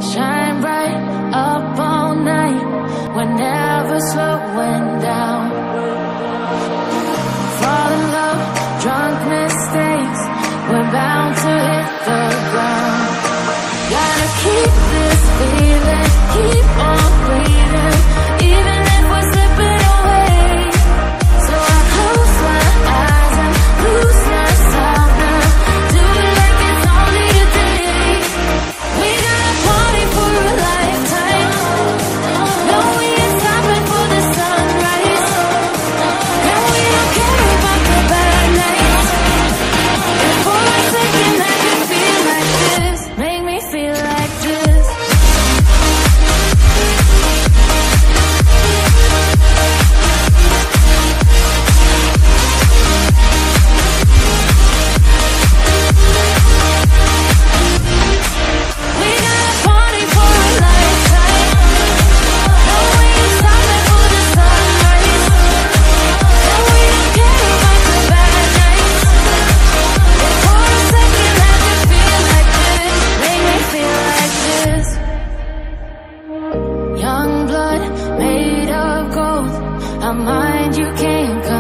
Shine bright up all night, we're never slowing down. Fall in love, drunk mistakes, we're bound to hit the ground. Gotta keep this feeling, keep on breathing, even if we're slipping away. So I close my eyes and lose myself now, do it like it's only today. We got a party for a lifetime, no we ain't stopping for the sunrise, and we don't care about the bad nights. If for a second I can feel like this, make me feel like this. We got a party for a lifetime, no we ain't stopping for the sunrise, and we don't care about the bad nights. If for a second I can feel like this, make me feel like this. Young blood made of gold, a mind you can't control.